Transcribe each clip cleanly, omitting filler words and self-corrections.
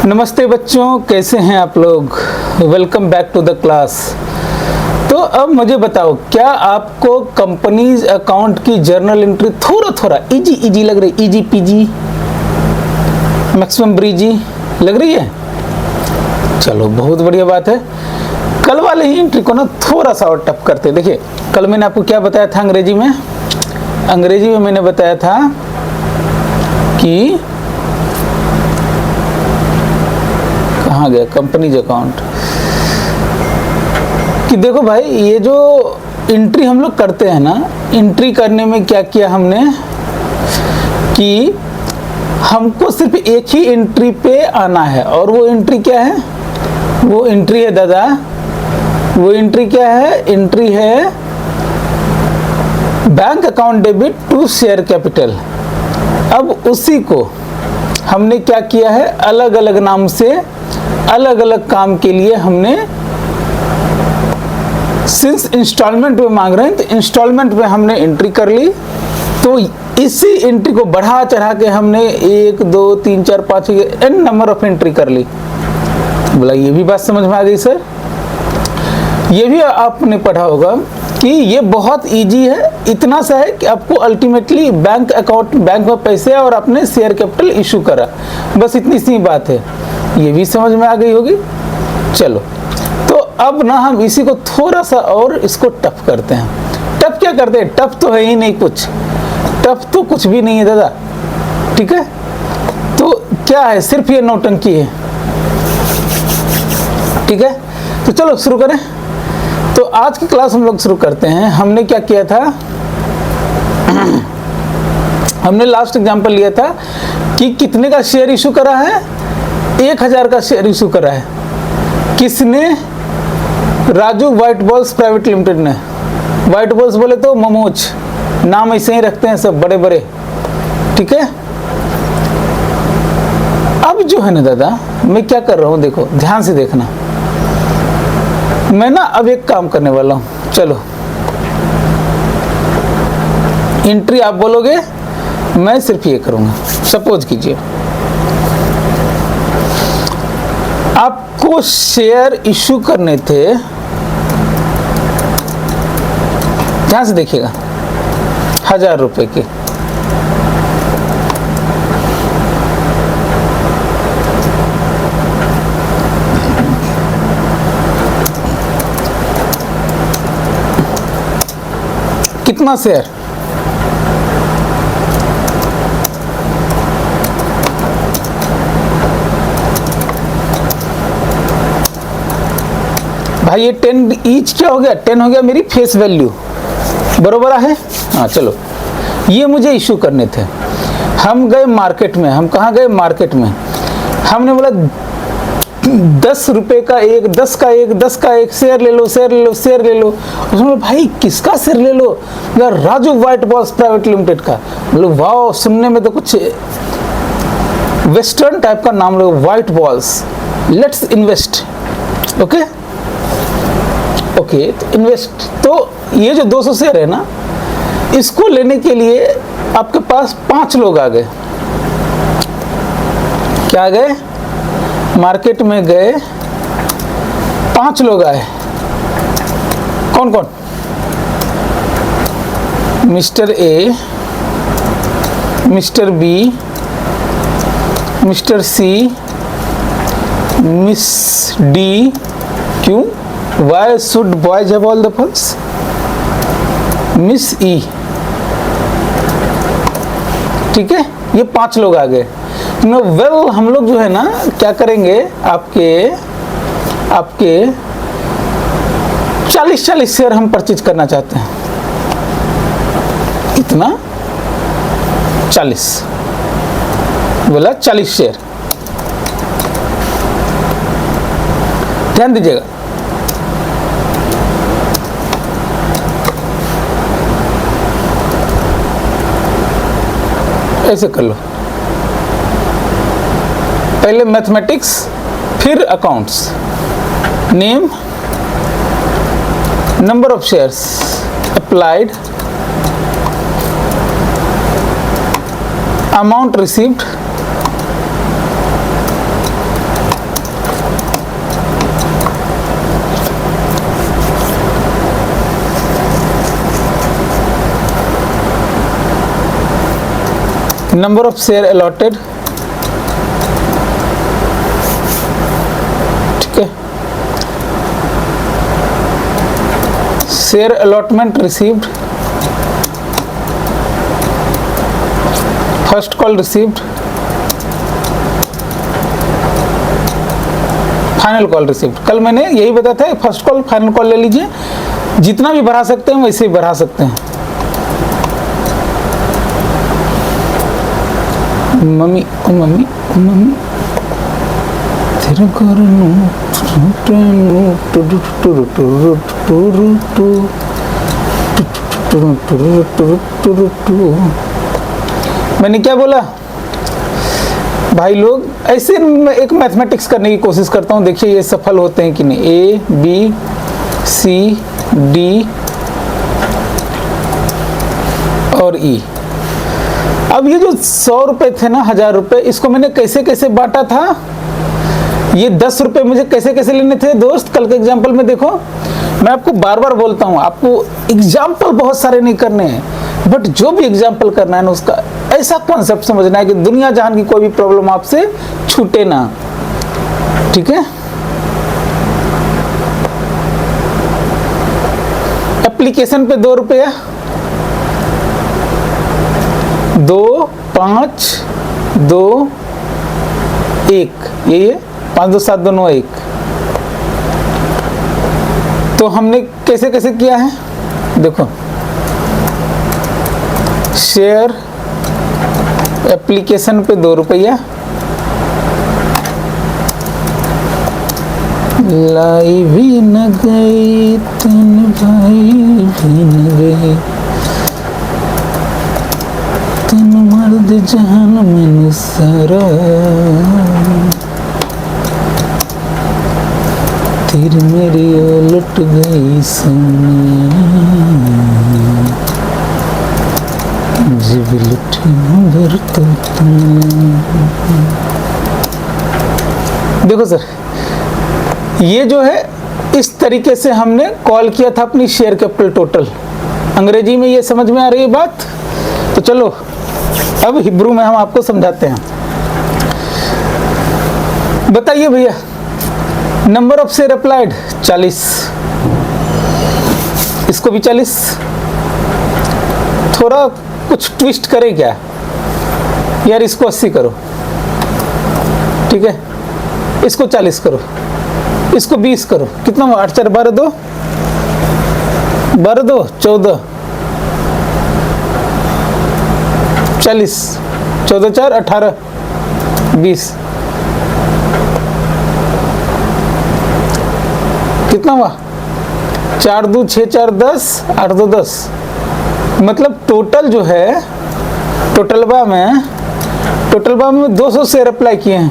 नमस्ते बच्चों, कैसे हैं आप लोग। Welcome back to the class. तो अब मुझे बताओ, क्या आपको कंपनीज अकाउंट की जर्नल एंट्री थोड़ा इजी लग रही, इजी पीजी मैक्सिमम ब्रीजी लग रही है? चलो बहुत बढ़िया बात है। कल वाले ही एंट्री को ना थोड़ा सा और टफ करते। देखिए, कल मैंने आपको क्या बताया था अंग्रेजी में मैंने बताया था कि कहाँ गया कंपनीज अकाउंट, कि देखो भाई, ये जो एंट्री हम लोग करते हैं ना, एंट्री करने में क्या किया हमने कि हमको सिर्फ एक ही एंट्री पे आना है। और वो एंट्री क्या है? वो एंट्री है दादा, वो एंट्री क्या है? एंट्री है bank account debit to share capital. अब उसी को हमने क्या किया है, अलग अलग नाम से अलग अलग काम के लिए हमने, सिंस इंस्टॉलमेंट में मांग रहे हैं तो इंस्टॉलमेंट में हमने एंट्री कर ली। तो इसी एंट्री को बढ़ा चढ़ा के हमने 1 2 3 4 5 एन नंबर ऑफ एंट्री कर ली। बोला ये भी बात समझ में आ गई सर? ये भी आपने पढ़ा होगा कि ये बहुत इजी है। इतना सा है कि आपको अल्टीमेटली बैंक अकाउंट, बैंक में पैसे और आपने शेयर कैपिटल इशू करा, बस इतनी सी बात है। ये भी समझ में आ गई होगी। चलो, तो अब ना हम इसी को थोड़ा सा और इसको टफ करते हैं। टफ क्या करते हैं? टफ तो है ही नहीं कुछ, टफ तो कुछ भी नहीं है दादा, ठीक है। तो क्या है, सिर्फ ये नौटंकी है, ठीक है। तो चलो शुरू करें। तो आज की क्लास हम लोग शुरू करते हैं। हमने क्या किया था, हमने लास्ट एग्जांपल लिया था कि कितने का शेयर इशू करा है? 1000 का शेयर इशू करा है। किसने? Raju white balls private limited ने। व्हाइट बॉल्स बोले तो मोमोज, नाम ऐसे ही रखते हैं सब बड़े बड़े, ठीक है। अब जो है ना दादा, मैं क्या कर रहा हूं, देखो ध्यान से देखना। मैं ना अब एक काम करने वाला हूं। चलो, एंट्री आप बोलोगे, मैं सिर्फ ये करूंगा। सपोज कीजिए आपको शेयर इशू करने थे, ध्यान से देखिएगा, 1000 रुपए के। कितना शेयर? भाई ये 10 ईच क्या हो गया? 10 हो गया मेरी फेस वैल्यू, बरोबर है। हाँ चलो, ये मुझे इशू करने थे। हम गए मार्केट में। हम कहाँ गए? मार्केट में। हमने बोला 10 रुपए का एक, 10 का एक, 10 का एक शेयर ले लो, शेयर ले लो, शेयर ले लो। उसने भाई किसका शेयर ले लो? यार Raju white balls private limited का। बोलो वाह, सुनने में तो कुछ वेस्टर्न टाइप का नाम लो, white balls, let's invest. Okay okay, तो इन्वेस्ट। तो ये जो 200 शेयर है ना, इसको लेने के लिए आपके पास 5 लोग आ गए। क्या आ गए? मार्केट में गए, 5 लोग आए। कौन कौन? Mister A, mister B, mister C, miss D. क्यों? Why should boys have all the funds? Miss E, ठीक है। ये 5 लोग आ गए। वेल, हम लोग जो है ना क्या करेंगे, आपके 40 शेयर हम परचेज करना चाहते हैं। कितना? 40। बोला 40 शेयर। ध्यान दीजिएगा, ऐसे कर लो। पहले मैथमेटिक्स, फिर accounts. Name, number of shares applied, amount received, number of share allotted, ठीक है, share allotment received, first call received, final call received. कल मैंने यही बताया था, फर्स्ट कॉल फाइनल कॉल ले लीजिए, जितना भी बढ़ा सकते हैं वैसे ही बढ़ा सकते हैं। मम्मी ओ मम्मी ओ मम्मी तेरे मैंने क्या बोला भाई लोग, ऐसे मैं एक मैथमेटिक्स करने की कोशिश करता हूँ, देखिए ये सफल होते हैं कि नहीं। ए बी सी डी और ई। अब ये जो 100 रुपए थे ना, 1000 रुपए, इसको मैंने कैसे कैसे बांटा था, ये 10 रुपए मुझे कैसे कैसे लेने थे दोस्त। कल के एग्जाम्पल में देखो, मैं आपको बार बार बोलता हूँ, आपको एग्जाम्पल बहुत सारे नहीं करने हैं, बट जो भी एग्जाम्पल करना है ना, उसका ऐसा कॉन्सेप्ट समझना है कि दुनिया जहान की कोई भी प्रॉब्लम आपसे छूटे ना, ठीक है। एप्लीकेशन पे 2 रुपया, 2 5 2 1, यही है, 5 2 7 2 9 1। तो हमने कैसे कैसे किया है, देखो, शेयर एप्लीकेशन पे 2 रुपया, लाई भी न गई तन भाई भी न गई, तन मर्द जहान में सारा, तीर मेरी उलट गई सोनिया, जब लुटी भर तो देखो सर, ये जो है इस तरीके से हमने कॉल किया था अपनी शेयर कैपिटल टोटल। अंग्रेजी में ये समझ में आ रही है बात? तो चलो अब हिब्रू में हम आपको समझाते हैं। बताइए भैया, नंबर ऑफ शेयर अप्लाइड 40, इसको भी 40, थोड़ा कुछ ट्विस्ट करे क्या यार, इसको 80 करो, ठीक है, इसको 40 करो, इसको 20 करो, कितना हुआ, 8 4 12 2 12 2 14, 40, 14 4 18 20, कितना हुआ, 4 2 6 4 10 8 2 10। मतलब टोटल जो है, टोटलबा में 200 शेयर अप्लाई किए हैं।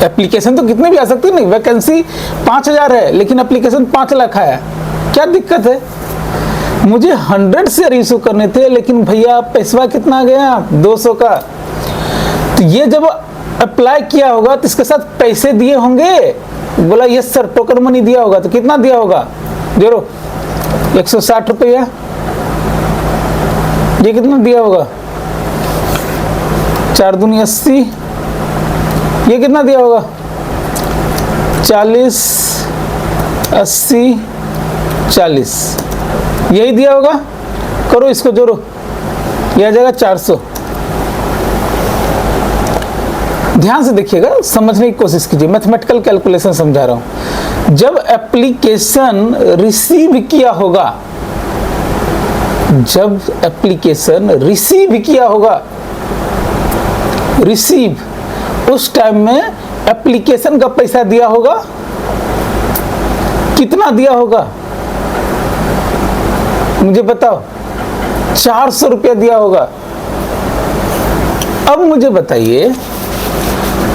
एप्लीकेशन तो कितने भी आ सकते हैं, नहीं, वैकेंसी 5000 है लेकिन एप्लीकेशन 5 लाख है, क्या दिक्कत है? मुझे 100 शेयर इशू करने थे, लेकिन भैया पैसा कितना आ गया, 200 का। तो ये जब अप्लाई किया होगा तो इसके साथ पैसे दिए होंगे, बोला यस सर, टोकन मनी दिया होगा, तो कितना दिया होगा, जोरो 160 रुपया, ये कितना दिया होगा, 4 दूनी 80, ये कितना दिया होगा, 40 80 40, यही दिया होगा। करो इसको जोड़ो, यह आ जाएगा 400। ध्यान से देखिएगा, समझने की कोशिश कीजिए, मैथमेटिकल कैलकुलेशन समझा रहा हूं। जब एप्लीकेशन रिसीव किया होगा, जब एप्लीकेशन रिसीव किया होगा, रिसीव, उस टाइम में एप्लीकेशन का पैसा दिया होगा, कितना दिया होगा मुझे बताओ, 400 रुपया दिया होगा। अब मुझे बताइए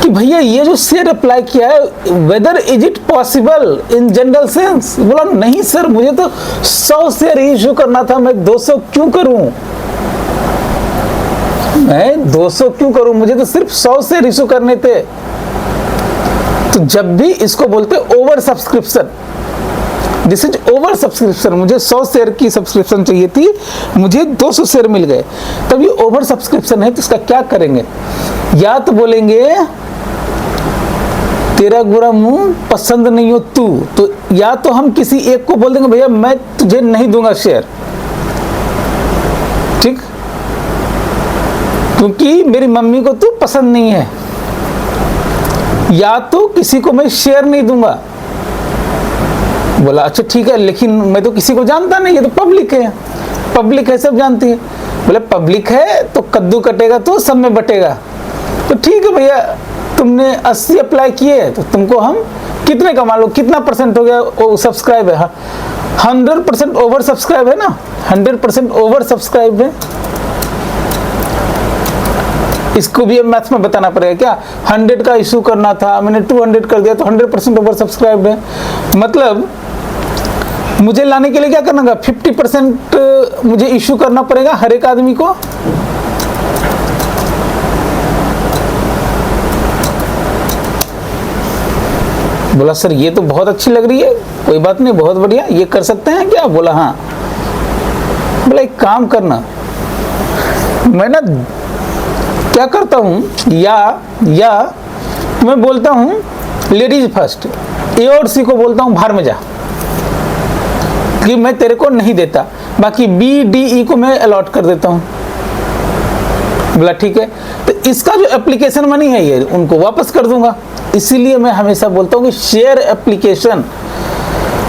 कि भैया ये जो शेयर अप्लाई किया है, whether is it possible in general sense? बोला नहीं सर, मुझे तो 100 शेयर इशू करना था, मैं 200 क्यों करूं, मैं 200 क्यों करूं, मुझे तो सिर्फ 100 शेयर इशू करने थे। तो जब भी इसको बोलते over subscription, this is over subscription. मुझे 100 शेयर की सब्सक्रिप्शन चाहिए थी, मुझे 200 शेयर मिल गए, तब ये ओवर सब्सक्रिप्शन है। तो इसका क्या करेंगे? या तो बोलेंगे तेरा बुरा मुंह पसंद नहीं हो तू, तो या तो हम किसी एक को बोल देंगे भैया मैं तुझे नहीं दूंगा शेयर, ठीक, क्योंकि मेरी मम्मी को तू पसंद नहीं है। या तो किसी को मैं शेयर नहीं दूंगा। बोला अच्छा ठीक है, लेकिन मैं तो किसी को जानता नहीं, ये तो पब्लिक है, पब्लिक है सब जानती है। बोले पब्लिक है तो कद्दू कटेगा तो सब में बटेगा। तो ठीक है भैया, तुमने 80 अप्लाई किए तो तुमको हम कितने का, मान लो कितना परसेंट हो गया वो सब्सक्राइब है, 100% ओवर सब्सक्राइब है ना, 100% ओवर सब्सक्राइब है। इसको भी मैथ्स में बताना पड़ेगा क्या, 100 का इशू करना था, मैंने 200 कर दिया तो 100% ओवर सब्सक्राइब है। मतलब मुझे लाने के लिए क्या करना होगा, 50% मुझे इशू करना पड़ेगा हर एक आदमी को। बोला सर ये तो बहुत अच्छी लग रही है, कोई बात नहीं, बहुत बढ़िया, ये कर सकते हैं क्या? बोला हाँ। बोला एक काम करना, मैं ना क्या करता हूँ, या मैं बोलता हूँ लेडीज फर्स्ट, ए और सी को बोलता हूँ बाहर में जा, कि मैं तेरे को नहीं देता, बाकी बी डी ई को मैं अलॉट कर देता हूँ। बोला ठीक है, तो इसका जो एप्लीकेशन मनी है ये उनको वापस कर दूंगा। इसीलिए मैं हमेशा बोलता हूँ कि शेयर एप्लीकेशन,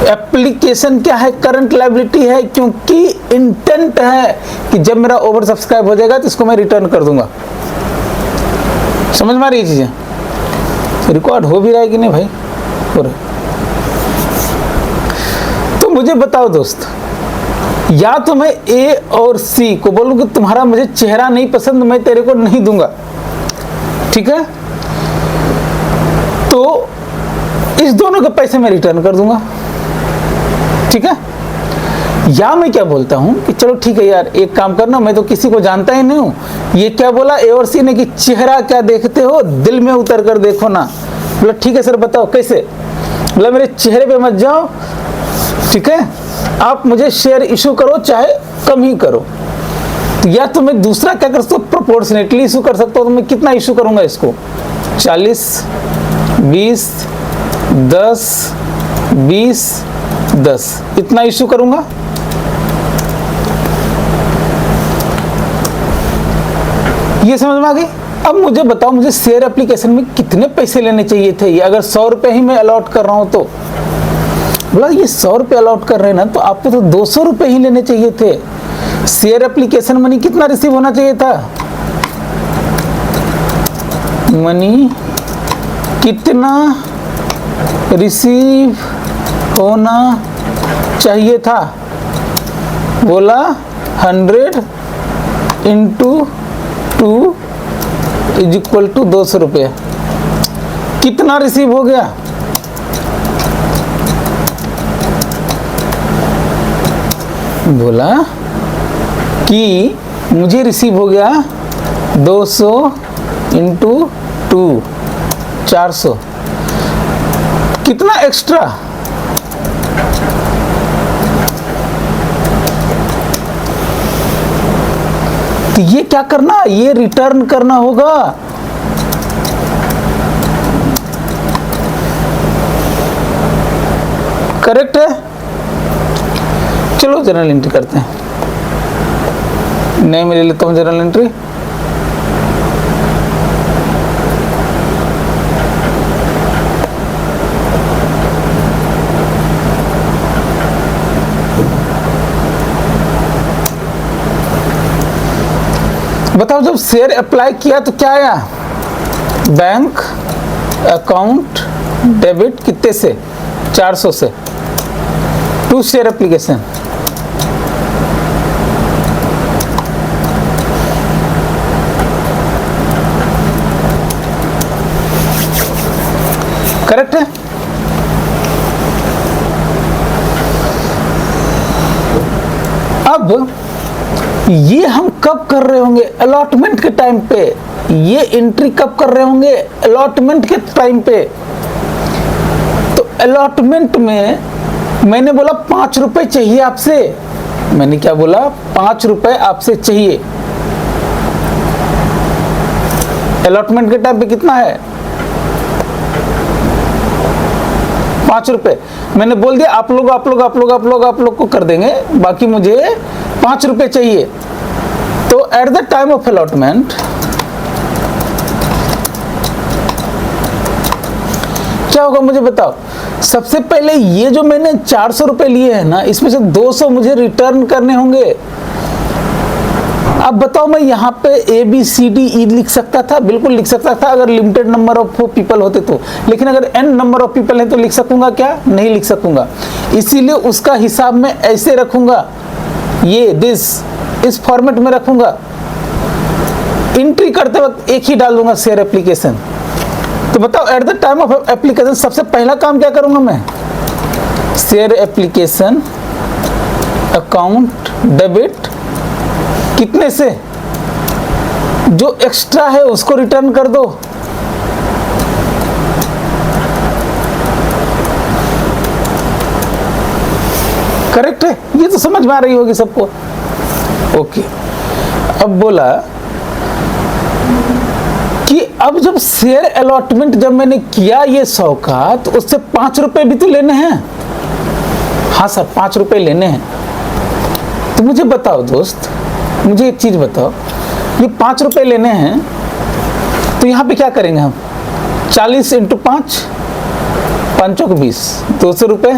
एप्लीकेशन क्या है, करंट लायबिलिटी है, क्योंकि इंटेंट है कि जब मेरा ओवर सब्सक्राइब हो जाएगा तो इसको मैं रिटर्न कर दूंगा। समझ में आ रही चीजें? रिकॉर्ड हो भी रहा है कि नहीं भाई? हो रहा है। तो मुझे बताओ दोस्त, या तो मैं ए और सी को बोलूं कि तुम्हारा मुझे चेहरा नहीं पसंद, मैं तेरे को नहीं दूंगा, ठीक है, तो इस दोनों के पैसे मैं रिटर्न कर दूंगा, ठीक है। या मैं क्या बोलता हूं कि चलो ठीक है यार, एक काम करना, मैं तो किसी को जानता ही नहीं हूं, ये क्या बोला ए और सी ने कि चेहरा क्या देखते हो, दिल में उतर कर देखो ना। बोला ठीक है सर बताओ कैसे? बोला मेरे चेहरे पे मत जाओ, ठीक है, आप मुझे शेयर इशू करो, चाहे कम ही करो। या तो मैं दूसरा क्या कर सकता हूँ, प्रोपोर्शनेटली इशू कर सकता हूँ। तो मैं कितना इशू करूंगा इसको, 40, 20, 10, 20, 10, इतना इशू करूंगा। ये समझ में आ गई? अब मुझे बताओ, मुझे शेयर एप्लीकेशन में कितने पैसे लेने चाहिए थे? ये अगर 100 रुपए ही मैं अलॉट कर रहा हूं तो, बोला ये 100 रुपए अलॉट कर रहे हैं ना, तो आपको तो 200 रुपए ही लेने चाहिए थे। शेयर एप्लीकेशन मनी कितना रिसीव होना चाहिए था? मनी कितना रिसीव होना चाहिए था? बोला 100 इंटू 2 इज इक्वल टू 200 रुपये। कितना रिसीव हो गया? बोला कि मुझे रिसीव हो गया 200 इंटू 2, 400। कितना एक्स्ट्रा? तो ये क्या करना, ये रिटर्न करना होगा। करेक्ट है? चलो जर्नल एंट्री करते हैं। नहीं मैं ले लेता हूं जर्नल एंट्री। बताओ जब शेयर अप्लाई किया तो क्या आया? बैंक अकाउंट डेबिट कितने से? 400 से, टू शेयर एप्लीकेशन। करेक्ट है? अब ये हम कब कर रहे होंगे? अलॉटमेंट के टाइम पे। ये एंट्री कब कर रहे होंगे? अलॉटमेंट के टाइम पे। तो अलॉटमेंट में मैंने बोला 5 रुपए चाहिए आपसे, मैंने क्या बोला, 5 रुपए आपसे चाहिए। अलॉटमेंट के टाइम पे कितना है, 5 रुपए। मैंने बोल दिया आप लोग को कर देंगे, बाकी मुझे 5 रुपए चाहिए। तो at the time of allotment क्या होगा मुझे बताओ। सबसे पहले ये जो मैंने 400 रुपए लिए हैं ना, इसमें से 200 मुझे रिटर्न करने होंगे। अब बताओ, मैं यहाँ पे ABCDE लिख सकता था, बिल्कुल लिख सकता था अगर लिमिटेड नंबर ऑफ पीपल होते तो, लेकिन अगर n नंबर ऑफ पीपल है तो लिख सकूंगा क्या, नहीं लिख सकूंगा। इसीलिए उसका हिसाब मैं ऐसे रखूंगा, ये इस फॉर्मेट में रखूंगा। एंट्री करते वक्त एक ही डाल दूंगा, शेयर एप्लीकेशन। तो बताओ at the time of application सबसे पहला काम क्या करूंगा मैं, शेयर एप्लीकेशन अकाउंट डेबिट, कितने से, जो एक्स्ट्रा है उसको रिटर्न कर दो। करेक्ट है, ये तो समझ में आ रही होगी सबको। ओके, अब बोला कि अब जब शेयर अलॉटमेंट जब मैंने किया ये 100 का, तो उससे 5 रुपए भी तो लेने हैं। हाँ सर, 5 रुपए लेने हैं। तो मुझे बताओ दोस्त, मुझे एक चीज बताओ, ये 5 रुपए लेने हैं तो यहाँ पे क्या करेंगे हम, 40 × 5, 5 × 20, 200 रुपए,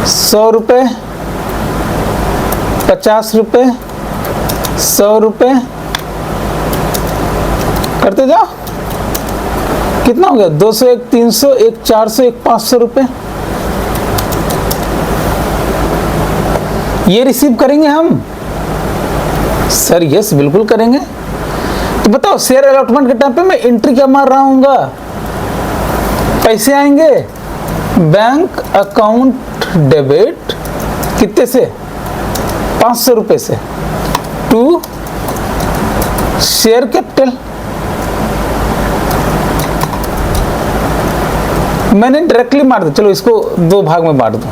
100 रुपए, 50 रुपए, 100 रुपए, करते जाओ। कितना हो गया, 200, एक 300, एक 400, एक 500 रुपए। ये रिसीव करेंगे हम सर? यस, बिल्कुल करेंगे। तो बताओ शेयर अलॉटमेंट के टाइम पे मैं एंट्री क्या मार रहा हूँगा, पैसे आएंगे बैंक अकाउंट डेबिट, कितने से, 500 रुपए से, टू शेयर कैपिटल। मैंने डायरेक्टली मार दिया, चलो इसको 2 भाग में बांट दो।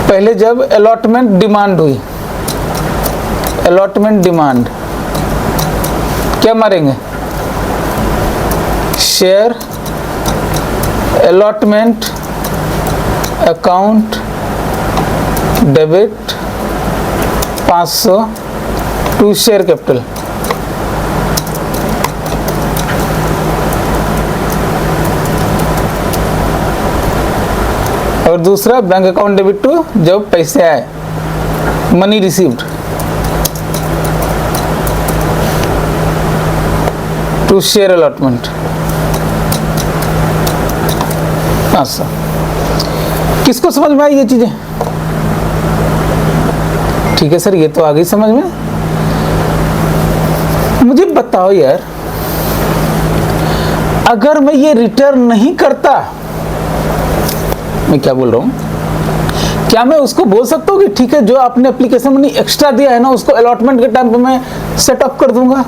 पहले जब अलॉटमेंट डिमांड हुई, अलॉटमेंट डिमांड क्या मारेंगे, share allotment account debit 500 to share capital. और दूसरा बैंक अकाउंट डेबिट टू जब पैसे आए, money received, to share allotment 500। किसको समझ में आई ये चीजें? ठीक है सर, ये तो आ गई समझ में। मुझे बताओ यार, अगर मैं ये रिटर्न नहीं करता, मैं क्या बोल रहा हूं, क्या मैं उसको बोल सकता हूँ कि ठीक है, जो आपने एप्लीकेशन में एक्स्ट्रा दिया है ना, उसको अलॉटमेंट के टाइम पे मैं सेटअप कर दूंगा?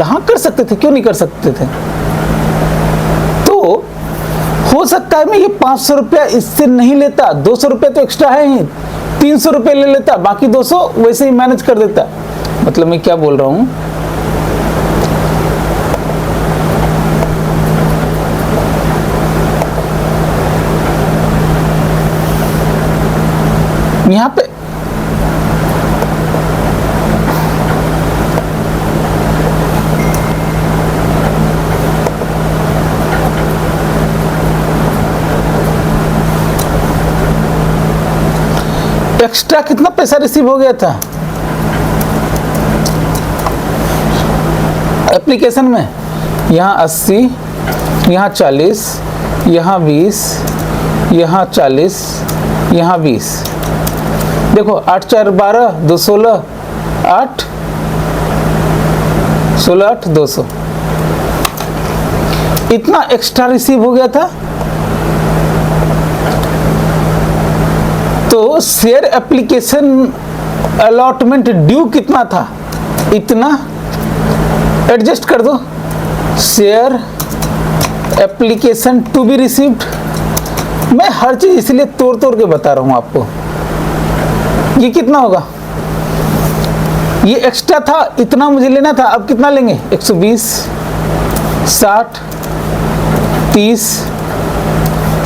हाँ कर सकते थे, क्यों नहीं कर सकते थे। तो हो सकता है मैं ये 500 रुपया इससे नहीं लेता, 200 रुपये तो एक्स्ट्रा है ही, 300 रुपये ले लेता, बाकी 200 वैसे ही मैनेज कर देता। मतलब मैं क्या बोल रहा हूं, यहां पे एक्स्ट्रा कितना पैसा रिसीव हो गया था एप्लीकेशन में? यहाँ 80, यहाँ 40, यहाँ 20, यहाँ 40, यहाँ 20। देखो 8 4 12, 2 16, 8 16 8 200, इतना एक्स्ट्रा रिसीव हो गया था। तो शेयर एप्लीकेशन अलॉटमेंट ड्यू कितना था, इतना एडजस्ट कर दो। Share application to be received. मैं हर चीज इसलिए तोड़ तोड़ के बता रहा हूं आपको। ये कितना होगा, ये एक्स्ट्रा था, इतना मुझे लेना था, अब कितना लेंगे 120, 60, 30,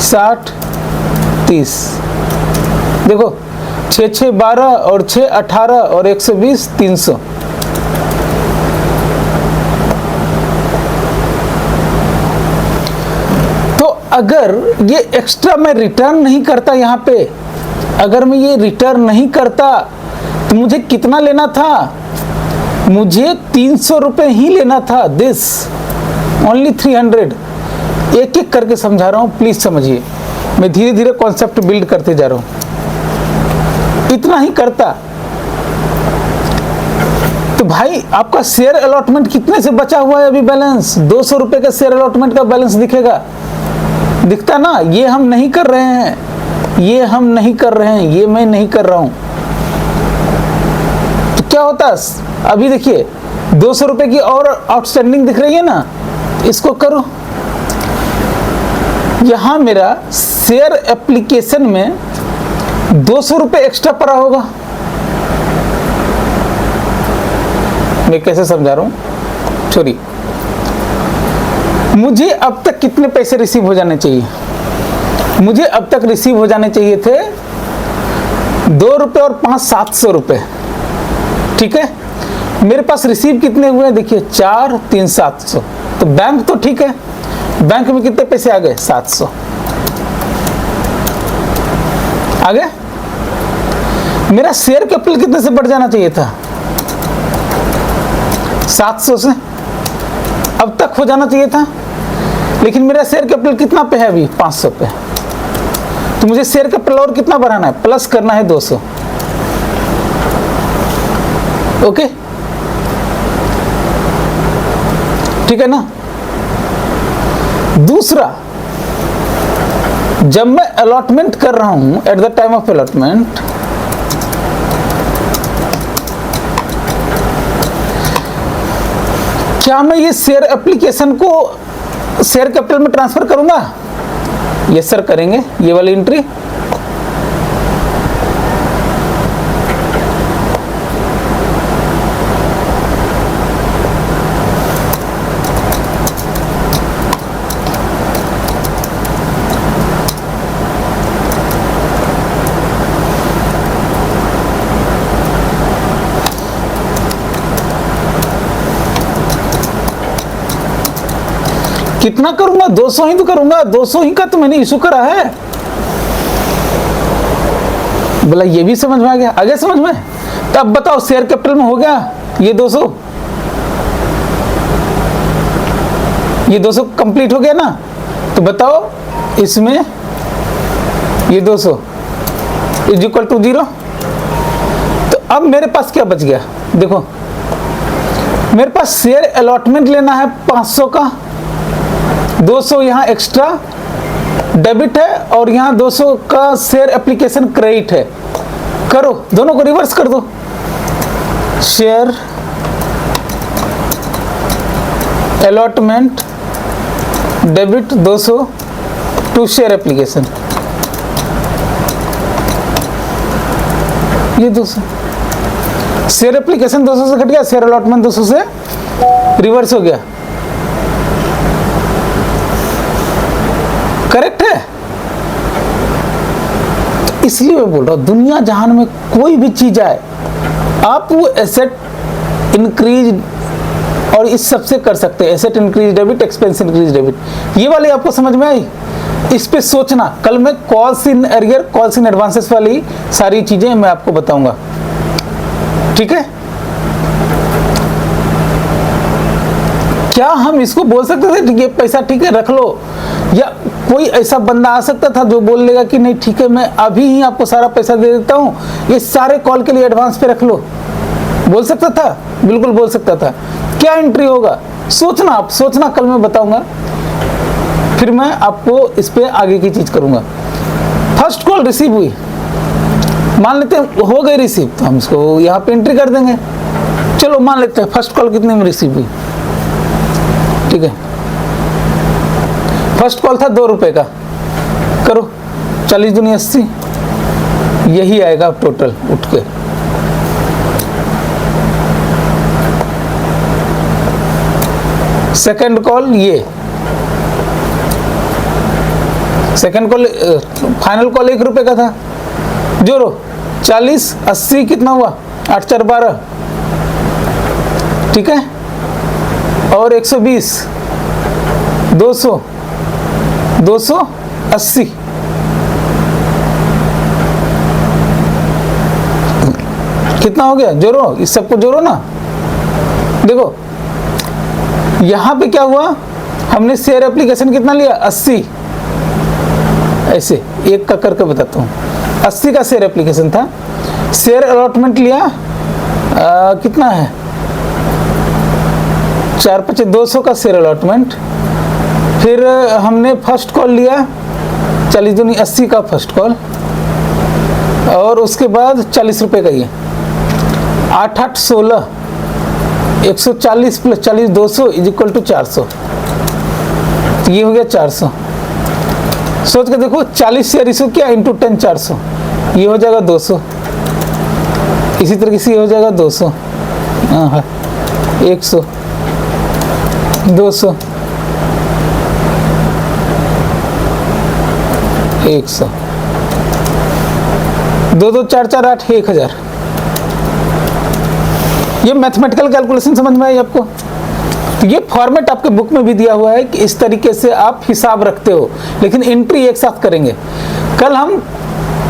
60, 30। देखो 6 6 12 और 6 18 और 120 300। तो अगर ये एक्स्ट्रा मैं रिटर्न नहीं करता यहाँ पे, अगर मैं ये रिटर्न नहीं करता तो मुझे कितना लेना था, मुझे 300 रुपये ही लेना था। This only 300। एक एक करके समझा रहा हूँ, प्लीज समझिए। मैं धीरे धीरे कॉन्सेप्ट बिल्ड करते जा रहा हूँ। इतना ही करता तो भाई आपका शेयर अलॉटमेंट कितने से बचा हुआ है अभी बैलेंस? 200 रुपये का शेयर अलॉटमेंट का बैलेंस दिखेगा, दिखता ना? ये हम नहीं कर रहे हैं, ये हम नहीं कर रहे हैं, ये मैं नहीं कर रहा हूं। तो क्या होता, अभी देखिए 200 रुपये की और आउटस्टैंडिंग दिख रही है ना, इसको करो। यहां मेरा शेयर एप्लीकेशन में 200 रुपये एक्स्ट्रा पड़ा होगा। मैं कैसे समझा रहा हूं, छोड़िए। मुझे अब तक कितने पैसे रिसीव हो जाने चाहिए? मुझे अब तक रिसीव हो जाने चाहिए थे 2 रुपये और 5 700 रुपये। ठीक है, मेरे पास रिसीव कितने हुए देखिए, 4 3 700। तो बैंक तो ठीक है, बैंक में कितने पैसे आ गए? 700 आ गए। मेरा शेयर कैपिटल कितने से बढ़ जाना चाहिए था? 700 से अब तक हो जाना चाहिए था, लेकिन मेरा शेयर कैपिटल कितना पे है अभी? 500 पे। तो मुझे शेयर कैपिटल और कितना बढ़ाना है? प्लस करना है 200। ओके, ठीक है ना? दूसरा, जब मैं अलॉटमेंट कर रहा हूं, at the time of allotment, क्या मैं ये शेयर एप्लीकेशन को शेयर कैपिटल में ट्रांसफर करूंगा? यस सर, करेंगे। ये वाली एंट्री कितना करूंगा? 200 ही तो करूंगा। 200 ही का तो मैंने इशू करा है। बोला ये भी समझ में आ गया? आगे समझ में? तो अब बताओ, शेयर कैपिटल में हो गया ये 200, ये 200 कंप्लीट हो गया ना? तो बताओ इसमें ये 200 इज इक्वल टू 0। तो अब मेरे पास क्या बच गया? देखो, मेरे पास शेयर अलॉटमेंट लेना है 500 का, 200 यहाँ एक्स्ट्रा डेबिट है और यहाँ 200 का शेयर एप्लीकेशन क्रेडिट है। करो, दोनों को रिवर्स कर दो। Share allotment debit 200 to share application, ये 200 शेयर एप्लीकेशन 200 से कट गया, शेयर अलॉटमेंट 200 से रिवर्स हो गया। करेक्ट है? तो इसलिए मैं बोल रहा हूं, दुनिया जहान में कोई भी चीज आए, आप वो एसेट इंक्रीज और इस सबसे कर सकते हैं। Asset increase debit, expense increase debit, ये वाली आपको समझ में आई? इस पे सोचना। कल मैं calls in arrear, calls in advances वाली सारी चीजें मैं आपको बताऊंगा। ठीक है? क्या हम इसको बोल सकते थे ये पैसा ठीक है रख लो, या कोई ऐसा बंदा आ सकता था जो बोल लेगा कि नहीं ठीक है, मैं अभी ही आपको सारा पैसा दे देता हूं, ये सारे कॉल के लिए एडवांस पे रख लो? बोल सकता था? बिल्कुल बोल सकता था। क्या एंट्री होगा? सोचना, आप सोचना, कल मैं बताऊंगा, फिर मैं आपको इस पे आगे की चीज करूंगा। फर्स्ट कॉल रिसीव हुई, मान लेते हैं हो गई रिसीव, तो हम इसको यहाँ पे एंट्री कर देंगे। चलो मान लेते हैं फर्स्ट कॉल कितने में रिसीव हुई। ठीक है, फर्स्ट कॉल था 2 रुपए का, करो 40 दूनी 80, यही आएगा टोटल उठ के। सेकंड कॉल, ये सेकंड कॉल, फाइनल कॉल 1 रुपए का था, जोड़ो 40 80 कितना हुआ, 8 4 12, ठीक है, और 120 200 280, कितना हो गया, जोड़ो, इस सबको जोड़ो ना। देखो यहां पे क्या हुआ, हमने शेयर एप्लीकेशन कितना लिया, 80, ऐसे एक का करके बताता हूँ, 80 का शेयर एप्लीकेशन था, शेयर अलॉटमेंट लिया कितना है, 4 5 200 का शेयर अलॉटमेंट, फिर हमने फर्स्ट कॉल लिया 40 दूनी 80 का फर्स्ट कॉल, और उसके बाद 40 रुपए का ये 8 8 16, 140 प्लस 40 200 इज इक्वल टू 400, ये हो गया 400। सोच के देखो 40 शेयर इशू किया इंटू 10 400, ये हो जाएगा 200, इसी तरीके से ये हो जाएगा 200, हाँ 100 200 100, 2 2 4 4 8 1000। ये मैथमेटिकल कैलकुलेशन समझ में आई आपको? तो ये फॉर्मेट आपके बुक में भी दिया हुआ है कि इस तरीके से आप हिसाब रखते हो, लेकिन एंट्री एक साथ करेंगे। कल हम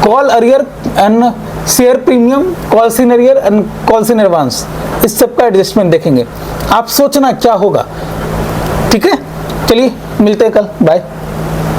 call arrear and share premium, call in arrear and call in advance, इस सब का एडजस्टमेंट देखेंगे। आप सोचना क्या होगा, ठीक है? चलिए मिलते हैं कल, बाय।